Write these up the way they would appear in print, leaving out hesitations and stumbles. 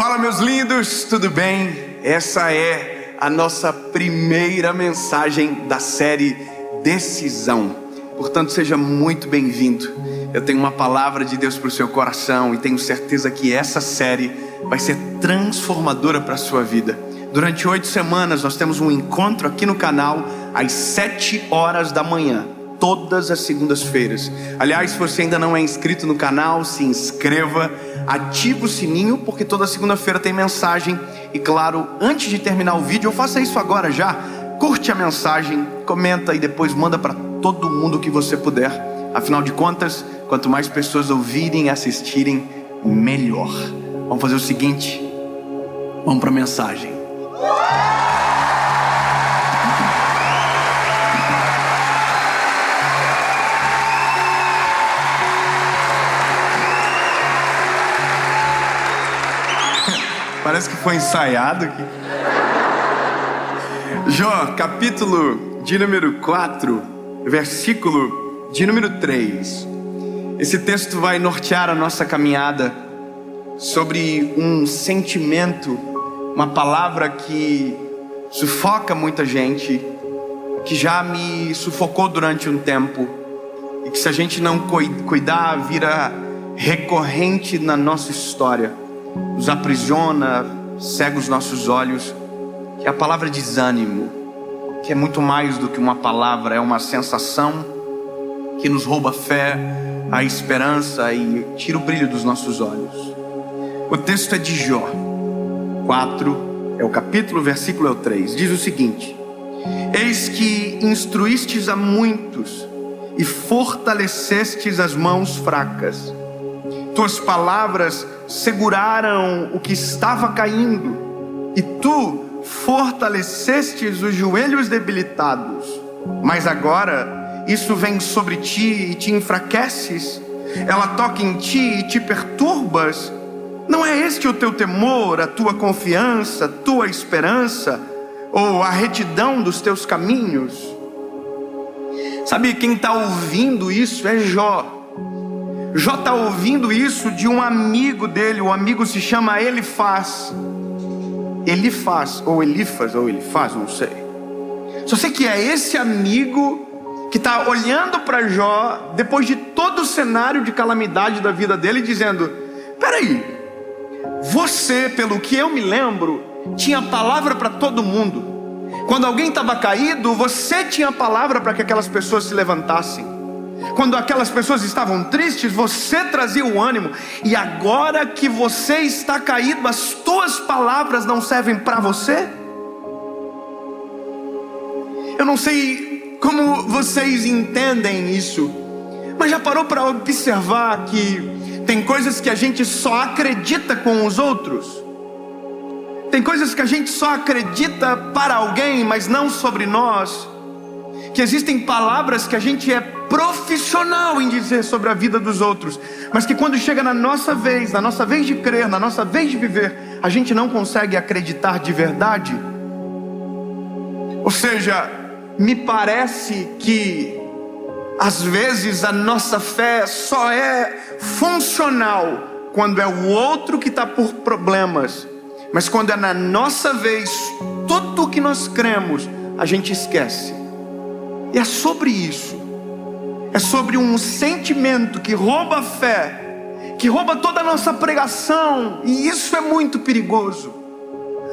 Fala, meus lindos, tudo bem? Essa é a nossa primeira mensagem da série Decisão. Portanto, seja muito bem-vindo. Eu tenho uma palavra de Deus para o seu coração e tenho certeza que essa série vai ser transformadora para a sua vida. Durante 8 semanas nós temos um encontro aqui no canal às 7 horas da manhã, todas as segundas-feiras. Aliás, se você ainda não é inscrito no canal, se inscreva, ativa o sininho, porque toda segunda-feira tem mensagem. E claro, antes de terminar o vídeo, eu faça isso agora já, curte a mensagem, comenta e depois manda para todo mundo que você puder. Afinal de contas, quanto mais pessoas ouvirem e assistirem, melhor. Vamos fazer o seguinte, vamos para a mensagem. Parece que foi ensaiado aqui. Jó, capítulo de número 4, versículo de número 3. Esse texto vai nortear a nossa caminhada sobre um sentimento, uma palavra que sufoca muita gente, que já me sufocou durante um tempo, e que se a gente não cuidar, vira recorrente na nossa história, nos aprisiona, cega os nossos olhos, que é a palavra desânimo, que é muito mais do que uma palavra, é uma sensação que nos rouba a fé, a esperança e tira o brilho dos nossos olhos. O texto é de Jó 4, é o capítulo, versículo é o 3, diz o seguinte: eis que instruístes a muitos e fortalecestes as mãos fracas. Tuas palavras seguraram o que estava caindo, e tu fortalecestes os joelhos debilitados. Mas agora isso vem sobre ti e te enfraqueces. Ela toca em ti e te perturbas. Não é este o teu temor, a tua confiança, a tua esperança, ou a retidão dos teus caminhos? Sabe, quem está ouvindo isso é Jó. Jó está ouvindo isso de um amigo dele. O amigo se chama Elifaz, ou Elifaz, ou Elifaz, não sei. Só sei que é esse amigo que está olhando para Jó, depois de todo o cenário de calamidade da vida dele, dizendo: peraí, você, pelo que eu me lembro, tinha palavra para todo mundo. Quando alguém estava caído, você tinha palavra para que aquelas pessoas se levantassem. Quando aquelas pessoas estavam tristes, você trazia o ânimo. E agora que você está caído, as tuas palavras não servem para você? Eu não sei como vocês entendem isso, mas já parou para observar que tem coisas que a gente só acredita com os outros? Tem coisas que a gente só acredita para alguém, mas não sobre nós. Que existem palavras que a gente é profissional em dizer sobre a vida dos outros, mas que quando chega na nossa vez de crer, na nossa vez de viver, a gente não consegue acreditar de verdade. Ou seja, me parece que às vezes a nossa fé só é funcional quando é o outro que está por problemas, mas quando é na nossa vez, tudo o que nós cremos, a gente esquece. E é sobre isso. É sobre um sentimento que rouba a fé, que rouba toda a nossa pregação. E isso é muito perigoso,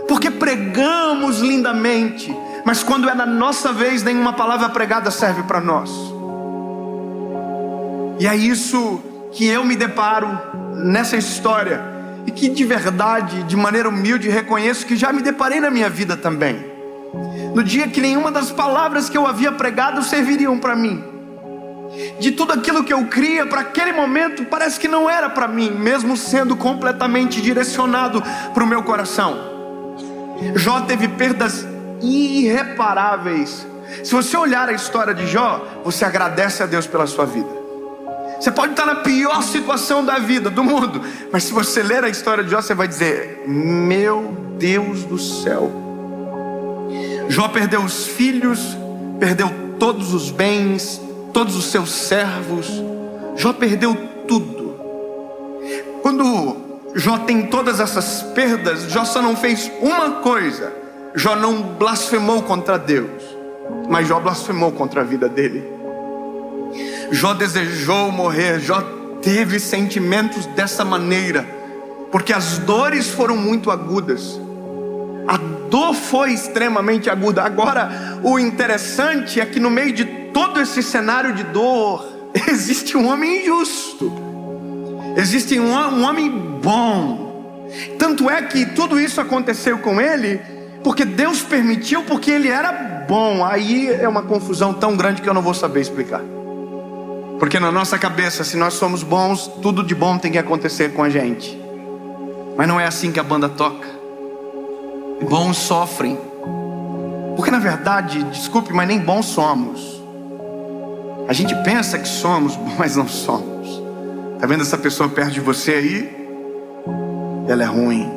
porque pregamos lindamente, mas quando é na nossa vez, nenhuma palavra pregada serve para nós. E é isso que eu me deparo nessa história, e que de verdade, de maneira humilde, reconheço que já me deparei na minha vida também. No dia que nenhuma das palavras que eu havia pregado serviriam para mim. De tudo aquilo que eu cria para aquele momento, parece que não era para mim, mesmo sendo completamente direcionado para o meu coração. Jó teve perdas irreparáveis. Se você olhar a história de Jó, você agradece a Deus pela sua vida. Você pode estar na pior situação da vida, do mundo, mas se você ler a história de Jó, você vai dizer: meu Deus do céu. Jó perdeu os filhos, perdeu todos os bens, todos os seus servos. Jó perdeu tudo. Quando Jó tem todas essas perdas, Jó só não fez uma coisa: Jó não blasfemou contra Deus, mas Jó blasfemou contra a vida dele. Jó desejou morrer, Jó teve sentimentos dessa maneira, porque as dores foram muito agudas. A dor foi extremamente aguda. Agora, o interessante é que no meio de todo esse cenário de dor, existe um homem justo, existe um homem bom. Tanto é que tudo isso aconteceu com ele porque Deus permitiu, porque ele era bom. Aí é uma confusão tão grande que eu não vou saber explicar. Porque na nossa cabeça, se nós somos bons, tudo de bom tem que acontecer com a gente. Mas não é assim que a banda toca. Bons sofrem. Porque na verdade, desculpe, mas nem bons somos. A gente pensa que somos, mas não somos. Tá vendo essa pessoa perto de você aí? Ela é ruim.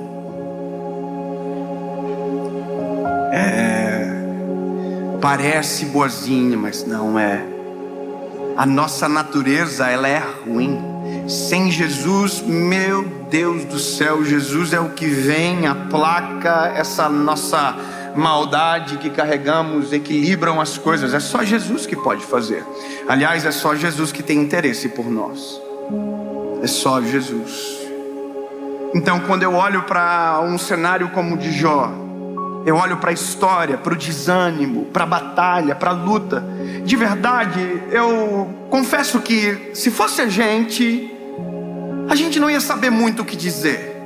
Parece boazinha, mas não é. A nossa natureza, ela é ruim. Sem Jesus, meu Deus do céu, Jesus é o que vem, aplaca essa nossa maldade que carregamos, equilibram as coisas. É só Jesus que pode fazer. Aliás, é só Jesus que tem interesse por nós. É só Jesus. Então, quando eu olho para um cenário como o de Jó, eu olho para a história, para o desânimo, para a batalha, para a luta. De verdade, eu confesso que se fosse a gente não ia saber muito o que dizer.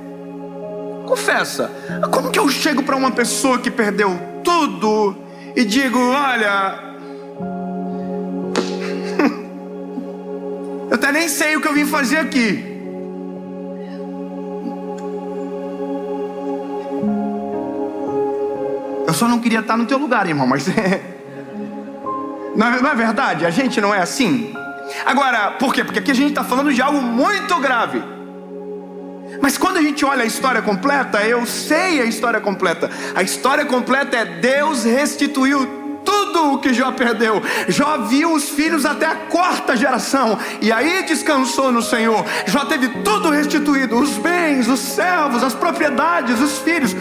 Confessa, como que eu chego para uma pessoa que perdeu tudo e digo: olha, eu até nem sei o que eu vim fazer aqui. Eu só não queria estar no teu lugar, irmão, mas não é verdade? A gente não é assim? Agora, por quê? Porque aqui a gente está falando de algo muito grave. Mas quando a gente olha a história completa, eu sei a história completa. A história completa é: Deus restituiu tudo o que Jó perdeu. Jó viu os filhos até a 4ª geração, e aí descansou no Senhor. Jó teve tudo restituído: os bens, os servos, as propriedades, os filhos,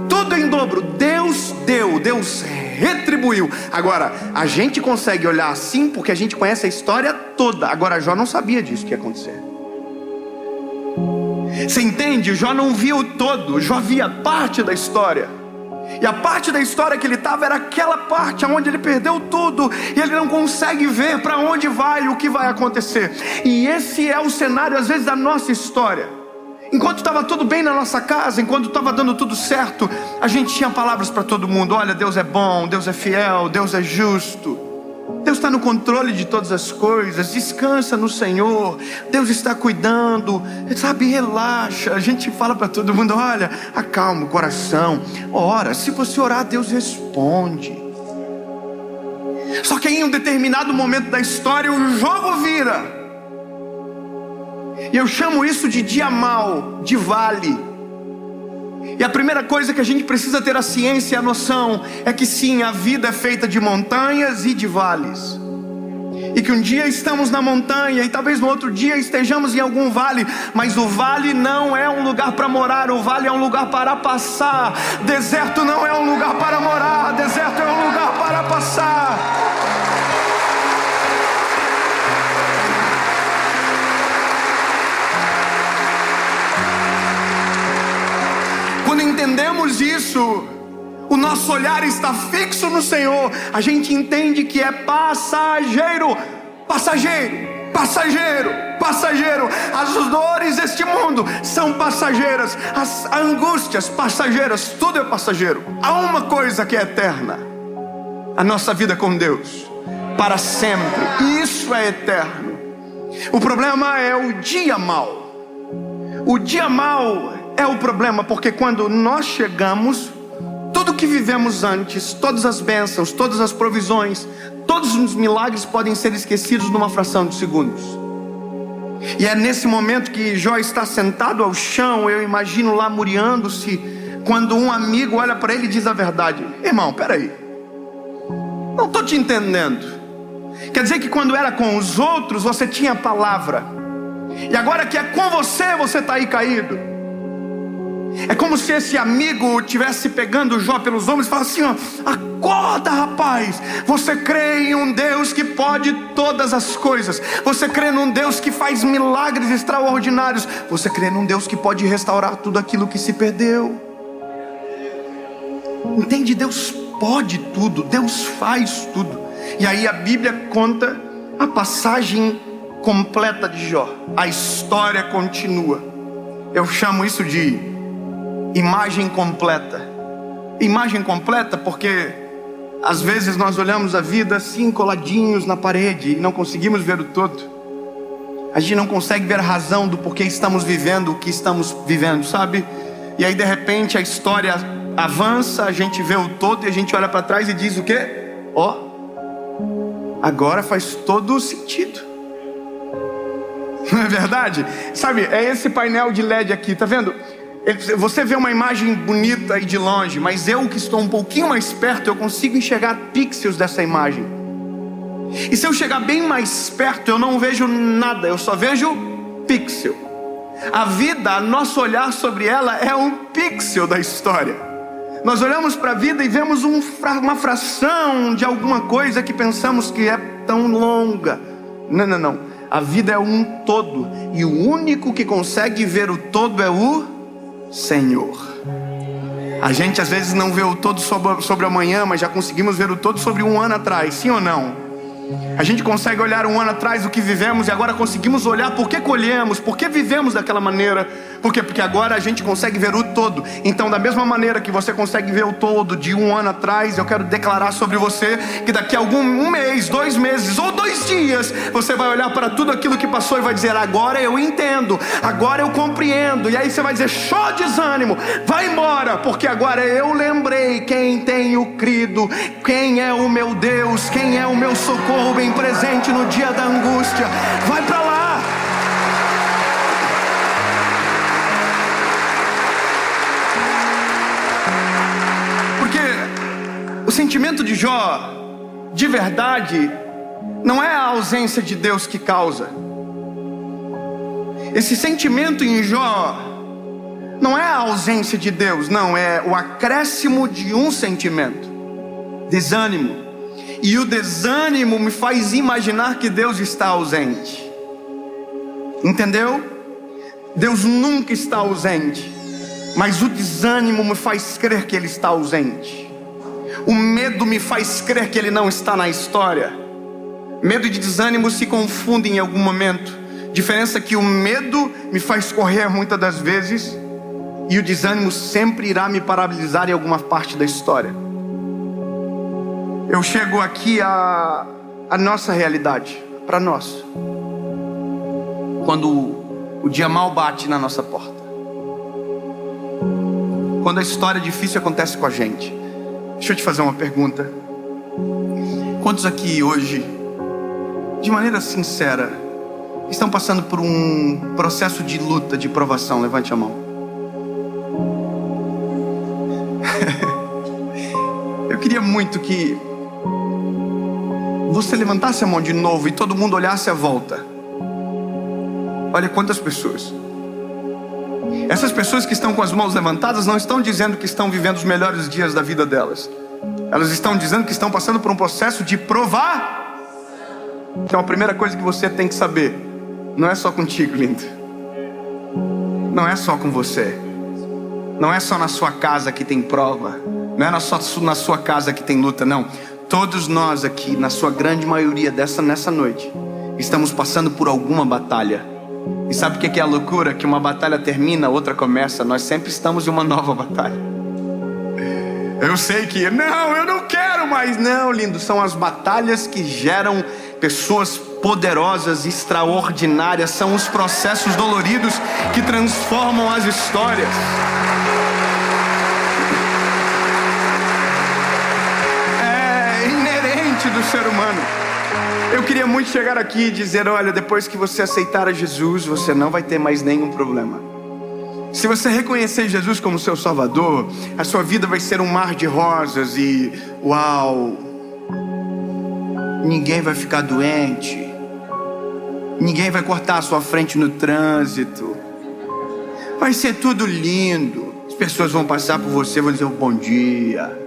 tudo em dobro. Deus deu, Deus retribuiu. Agora, a gente consegue olhar assim porque a gente conhece a história toda. Agora, Jó não sabia disso que ia acontecer. Você entende? Jó não via o todo, Jó via parte da história. E a parte da história que ele estava era aquela parte onde ele perdeu tudo, e ele não consegue ver para onde vai, o que vai acontecer. E esse é o cenário às vezes da nossa história. Enquanto estava tudo bem na nossa casa, enquanto estava dando tudo certo, a gente tinha palavras para todo mundo: olha, Deus é bom, Deus é fiel, Deus é justo, Deus está no controle de todas as coisas, descansa no Senhor, Deus está cuidando, sabe, relaxa. A gente fala para todo mundo: olha, acalma o coração, ora, se você orar, Deus responde. Só que em um determinado momento da história, o jogo vira. E eu chamo isso de dia mau, de vale. E a primeira coisa que a gente precisa ter a ciência e a noção é que sim, a vida é feita de montanhas e de vales. E que um dia estamos na montanha e talvez no outro dia estejamos em algum vale. Mas o vale não é um lugar para morar, o vale é um lugar para passar. Deserto não é um lugar para morar, deserto é um lugar para passar. Quando entendemos isso, o nosso olhar está fixo no Senhor. A gente entende que é passageiro, passageiro, passageiro, passageiro. As dores deste mundo são passageiras, as angústias passageiras, tudo é passageiro. Há uma coisa que é eterna: a nossa vida com Deus, para sempre. Isso é eterno. O problema é o dia mau. O dia mau é o problema, porque quando nós chegamos, tudo que vivemos antes, todas as bênçãos, todas as provisões, todos os milagres podem ser esquecidos numa fração de segundos. E é nesse momento que Jó está sentado ao chão, eu imagino lá muriando-se, quando um amigo olha para ele e diz a verdade: irmão, peraí, não estou te entendendo. Quer dizer que quando era com os outros você tinha palavra, e agora que é com você, você está aí caído. É como se esse amigo estivesse pegando Jó pelos ombros e falasse assim: ó, acorda, rapaz. Você crê em um Deus que pode todas as coisas. Você crê num Deus que faz milagres extraordinários. Você crê num Deus que pode restaurar tudo aquilo que se perdeu. Entende? Deus pode tudo, Deus faz tudo. E aí a Bíblia conta a passagem completa de Jó. A história continua. Eu chamo isso de imagem completa. Imagem completa porque às vezes nós olhamos a vida assim, coladinhos na parede, e não conseguimos ver o todo. A gente não consegue ver a razão do porquê estamos vivendo o que estamos vivendo, sabe? E aí de repente a história avança, a gente vê o todo e a gente olha para trás e diz o quê? Ó, agora faz todo o sentido. Não é verdade? Sabe, é esse painel de LED aqui, tá vendo? Você vê uma imagem bonita aí de longe, mas eu que estou um pouquinho mais perto, eu consigo enxergar pixels dessa imagem. E se eu chegar bem mais perto, eu não vejo nada, eu só vejo pixel. A vida, nosso olhar sobre ela é um pixel da história. Nós olhamos para a vida e vemos uma fração de alguma coisa que pensamos que é tão longa. Não. A vida é um todo, e o único que consegue ver o todo é o Senhor. A gente às vezes não vê o todo sobre amanhã, mas já conseguimos ver o todo sobre um ano atrás, sim ou não? A gente consegue olhar um ano atrás o que vivemos e agora conseguimos olhar por que colhemos, por que vivemos daquela maneira. Por quê? Porque agora a gente consegue ver o todo. Então da mesma maneira que você consegue ver o todo de um ano atrás, eu quero declarar sobre você que daqui a um mês, 2 meses ou 2 dias, você vai olhar para tudo aquilo que passou e vai dizer: agora eu entendo, agora eu compreendo. E aí você vai dizer: show, desânimo, vai embora, porque agora eu lembrei quem tenho crido, quem é o meu Deus, quem é o meu socorro bem presente no dia da angústia. Vai para lá. Porque o sentimento de Jó, de verdade, não é a ausência de Deus que causa. Esse sentimento em Jó não é a ausência de Deus, não, é o acréscimo de um sentimento: desânimo. E o desânimo me faz imaginar que Deus está ausente. Entendeu? Deus nunca está ausente, mas o desânimo me faz crer que Ele está ausente. O medo me faz crer que Ele não está na história. Medo e desânimo se confundem em algum momento. Diferença é que o medo me faz correr muitas das vezes, e o desânimo sempre irá me paralisar em alguma parte da história. Eu chego aqui a nossa realidade, para nós. Quando o dia mal bate na nossa porta, quando a história difícil acontece com a gente. Deixa eu te fazer uma pergunta. Quantos aqui hoje, de maneira sincera, estão passando por um processo de luta, de provação? Levante a mão. Eu queria muito que você levantasse a mão de novo e todo mundo olhasse à volta. Olha quantas pessoas. Essas pessoas que estão com as mãos levantadas não estão dizendo que estão vivendo os melhores dias da vida delas. Elas estão dizendo que estão passando por um processo de provar. Então a primeira coisa que você tem que saber: não é só contigo, lindo. Não é só com você. Não é só na sua casa que tem prova. Não é só na sua casa que tem luta, não. Todos nós aqui, na sua grande maioria nessa noite, estamos passando por alguma batalha. E sabe o que é a loucura? Que uma batalha termina, outra começa. Nós sempre estamos em uma nova batalha. Eu sei que, não, eu não quero mais. Não, lindo, são as batalhas que geram pessoas poderosas, extraordinárias. São os processos doloridos que transformam as histórias. Do ser humano. Eu queria muito chegar aqui e dizer: olha, depois que você aceitar a Jesus, você não vai ter mais nenhum problema. Se você reconhecer Jesus como seu Salvador, a sua vida vai ser um mar de rosas e uau, ninguém vai ficar doente, ninguém vai cortar a sua frente no trânsito, vai ser tudo lindo. pessoas vão passar por você e vão dizer bom dia.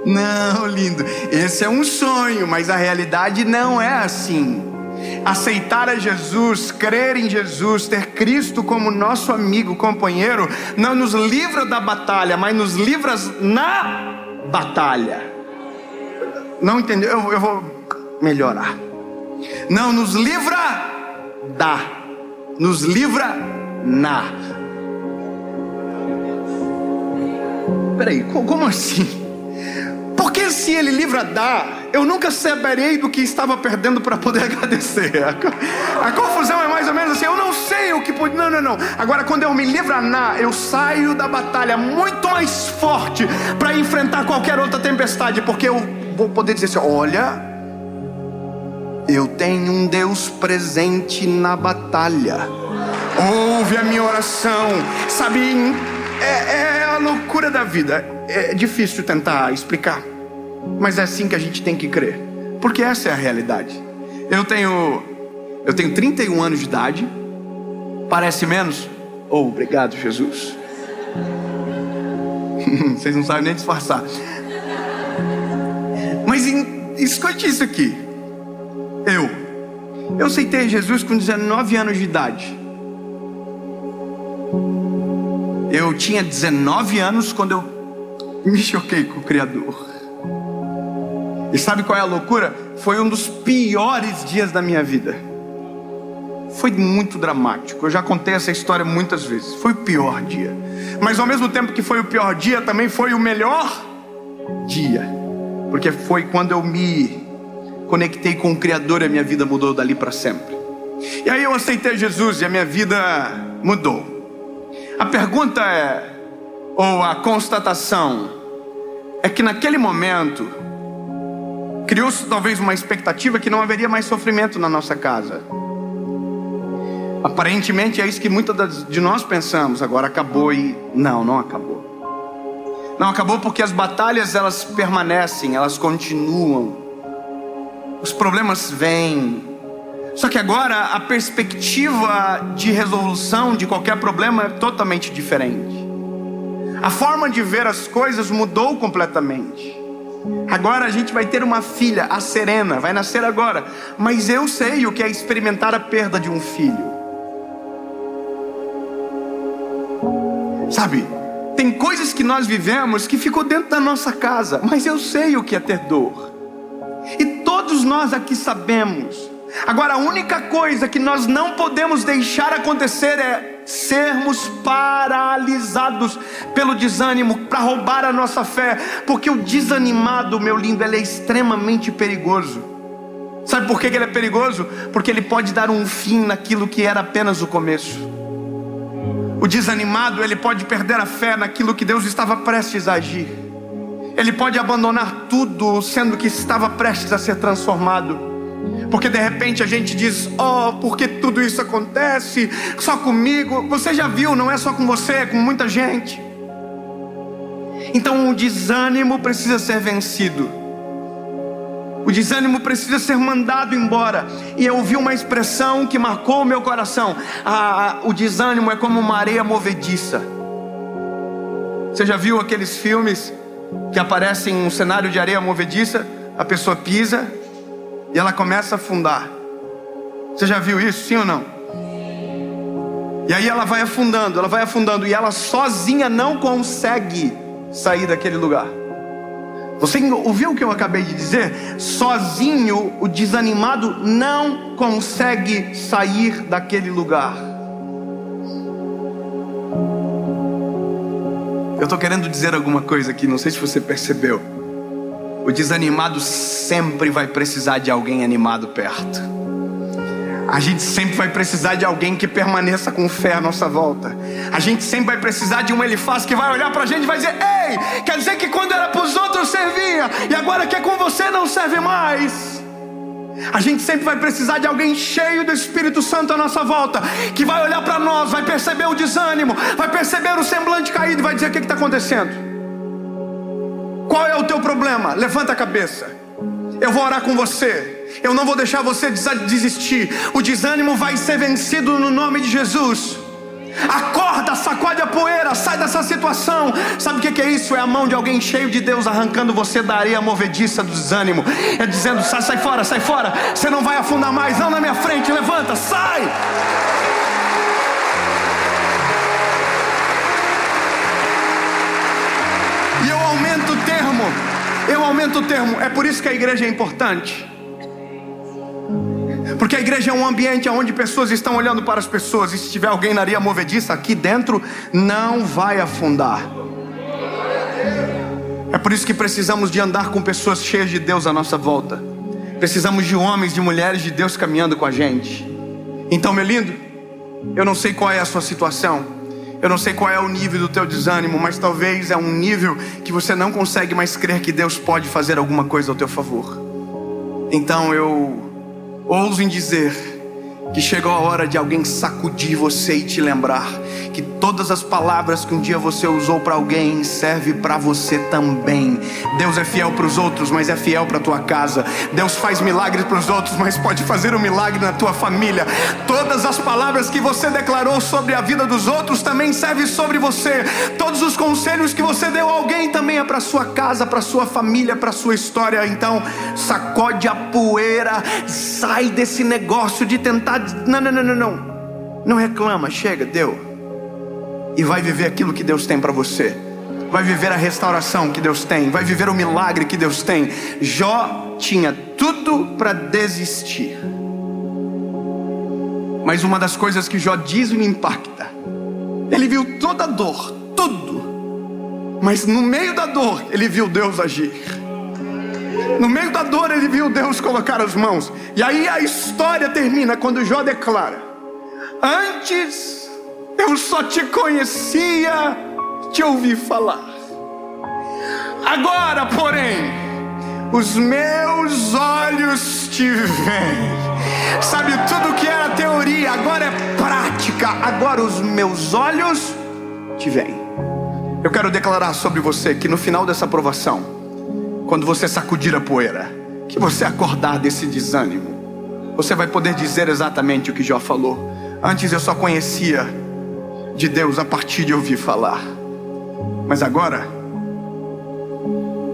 Não, lindo, esse é um sonho, mas a realidade não é assim. Aceitar a Jesus, crer em Jesus, ter Cristo como nosso amigo, companheiro, não nos livra da batalha, mas nos livra na batalha. Não entendeu? Eu vou melhorar. Não nos livra da, nos livra na. Peraí, como assim? Porque se ele livra da, eu nunca saberei do que estava perdendo para poder agradecer. A confusão é mais ou menos assim, eu não sei o que pode. Não. Agora quando eu me livro na, eu saio da batalha muito mais forte para enfrentar qualquer outra tempestade, porque eu vou poder dizer assim: olha, eu tenho um Deus presente na batalha. Ouve a minha oração. Sabe, é a loucura da vida. É difícil tentar explicar, mas é assim que a gente tem que crer, porque essa é a realidade. Eu tenho 31 anos de idade. Parece menos? Oh, obrigado, Jesus. Vocês não sabem nem disfarçar. Mas escute isso aqui. Eu aceitei Jesus com 19 anos de idade. Eu tinha 19 anos quando eu me choquei com o Criador. E sabe qual é a loucura? Foi um dos piores dias da minha vida. Foi muito dramático. Eu já contei essa história muitas vezes. Foi o pior dia. Mas ao mesmo tempo que foi o pior dia, também foi o melhor dia. Porque foi quando eu me conectei com o Criador e a minha vida mudou dali para sempre. E aí eu aceitei Jesus e a minha vida mudou. A pergunta é, ou a constatação, é que naquele momento criou-se talvez uma expectativa que não haveria mais sofrimento na nossa casa. Aparentemente é isso que muitas de nós pensamos. Agora acabou. E não acabou. Não acabou, porque as batalhas, elas permanecem, elas continuam. Os problemas vêm. Só que agora a perspectiva de resolução de qualquer problema é totalmente diferente. A forma de ver as coisas mudou completamente. Agora a gente vai ter uma filha, a Serena, vai nascer agora. Mas eu sei o que é experimentar a perda de um filho. Sabe, tem coisas que nós vivemos que ficou dentro da nossa casa, mas eu sei o que é ter dor. E todos nós aqui sabemos. Agora a única coisa que nós não podemos deixar acontecer é sermos paralisados pelo desânimo para roubar a nossa fé. Porque o desanimado, meu lindo, ele é extremamente perigoso. Sabe por que ele é perigoso? Porque ele pode dar um fim naquilo que era apenas o começo. O desanimado, ele pode perder a fé naquilo que Deus estava prestes a agir. Ele pode abandonar tudo, sendo que estava prestes a ser transformado. Porque de repente a gente diz: oh, por que tudo isso acontece? Só comigo? Você já viu, não é só com você, é com muita gente. Então o desânimo precisa ser vencido. O desânimo precisa ser mandado embora. E eu ouvi uma expressão que marcou o meu coração. O desânimo é como uma areia movediça. Você já viu aqueles filmes que aparecem um cenário de areia movediça? A pessoa pisa e ela começa a afundar. Você já viu isso, sim ou não? E aí ela vai afundando, e ela sozinha não consegue sair daquele lugar. Você ouviu o que eu acabei de dizer? Sozinho o desanimado não consegue sair daquele lugar. Eu estou querendo dizer alguma coisa aqui, não sei se você percebeu. O desanimado sempre vai precisar de alguém animado perto. A gente sempre vai precisar de alguém que permaneça com fé à nossa volta. A gente sempre vai precisar de um Elifaz que vai olhar pra gente e vai dizer: ei, quer dizer que quando era pros outros servia, e agora que é com você não serve mais. A gente sempre vai precisar de alguém cheio do Espírito Santo à nossa volta, que vai olhar pra nós, vai perceber o desânimo, vai perceber o semblante caído e vai dizer: o que está acontecendo? Qual é o teu problema? Levanta a cabeça, eu vou orar com você. Eu não vou deixar você desistir. O desânimo vai ser vencido no nome de Jesus. Acorda, sacode a poeira, sai dessa situação. Sabe o que é isso? É a mão de alguém cheio de Deus arrancando você da areia movediça do desânimo. É dizendo: sai fora, você não vai afundar mais, não na minha frente, levanta, sai. E eu aumento o termo, é por isso que a igreja é importante. Porque a igreja é um ambiente onde pessoas estão olhando para as pessoas. E se tiver alguém na areia movediça aqui dentro, não vai afundar. É por isso que precisamos de andar com pessoas cheias de Deus à nossa volta. Precisamos de homens, de mulheres de Deus caminhando com a gente. Então, meu lindo, eu não sei qual é a sua situação, eu não sei qual é o nível do teu desânimo, mas talvez é um nível que você não consegue mais crer que Deus pode fazer alguma coisa ao teu favor. Então eu ouso em dizer que chegou a hora de alguém sacudir você e te lembrar que todas as palavras que um dia você usou para alguém servem para você também. Deus é fiel para os outros, mas é fiel para a tua casa. Deus faz milagres para os outros, mas pode fazer um milagre na tua família. Todas as palavras que você declarou sobre a vida dos outros também servem sobre você. Todos os conselhos que você deu a alguém também é para sua casa, para sua família, para sua história. Então sacode a poeira, sai desse negócio de tentar. Não reclama, chega, deu. E vai viver aquilo que Deus tem para você. Vai viver a restauração que Deus tem. Vai viver o milagre que Deus tem. Jó tinha tudo para desistir. Mas uma das coisas que Jó diz me impacta. Ele viu toda a dor, tudo. Mas no meio da dor, ele viu Deus agir. No meio da dor, ele viu Deus colocar as mãos. E aí a história termina quando Jó declara: antes eu só te conhecia, te ouvi falar. Agora, porém, os meus olhos te veem. Sabe, tudo que era teoria agora é prática. Agora os meus olhos te veem. Eu quero declarar sobre você que no final dessa provação, quando você sacudir a poeira, que você acordar desse desânimo, você vai poder dizer exatamente o que Jó falou: antes eu só conhecia de Deus a partir de ouvir falar, mas agora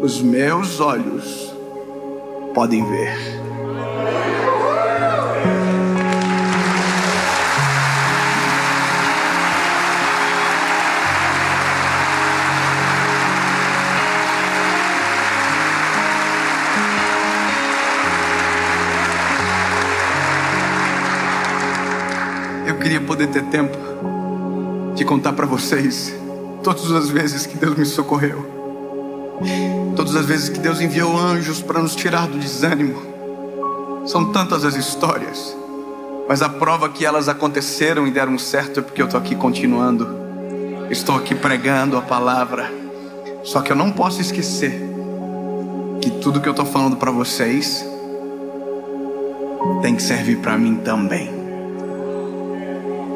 os meus olhos podem ver. Eu queria poder ter tempo de contar para vocês todas as vezes que Deus me socorreu, todas as vezes que Deus enviou anjos para nos tirar do desânimo. São tantas as histórias, mas a prova que elas aconteceram e deram certo é porque eu estou aqui continuando. Estou aqui pregando a palavra. Só que eu não posso esquecer que tudo que eu estou falando para vocês tem que servir para mim também.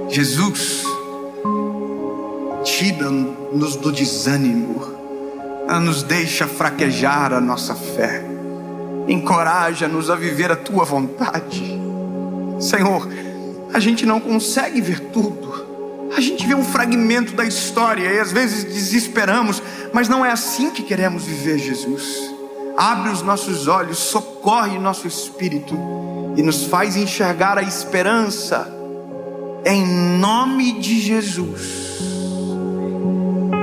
Jesus tira-nos do desânimo, nos deixa fraquejar a nossa fé, encoraja-nos a viver a tua vontade. Senhor, a gente não consegue ver tudo, a gente vê um fragmento da história e às vezes desesperamos, mas não é assim que queremos viver, Jesus. Abre os nossos olhos, socorre nosso espírito e nos faz enxergar a esperança, em nome de Jesus.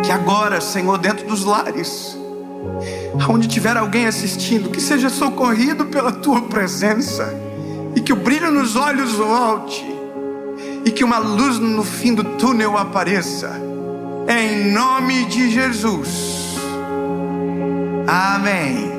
Que agora, Senhor, dentro dos lares, onde tiver alguém assistindo, que seja socorrido pela tua presença, e que o brilho nos olhos volte, e que uma luz no fim do túnel apareça, em nome de Jesus. Amém.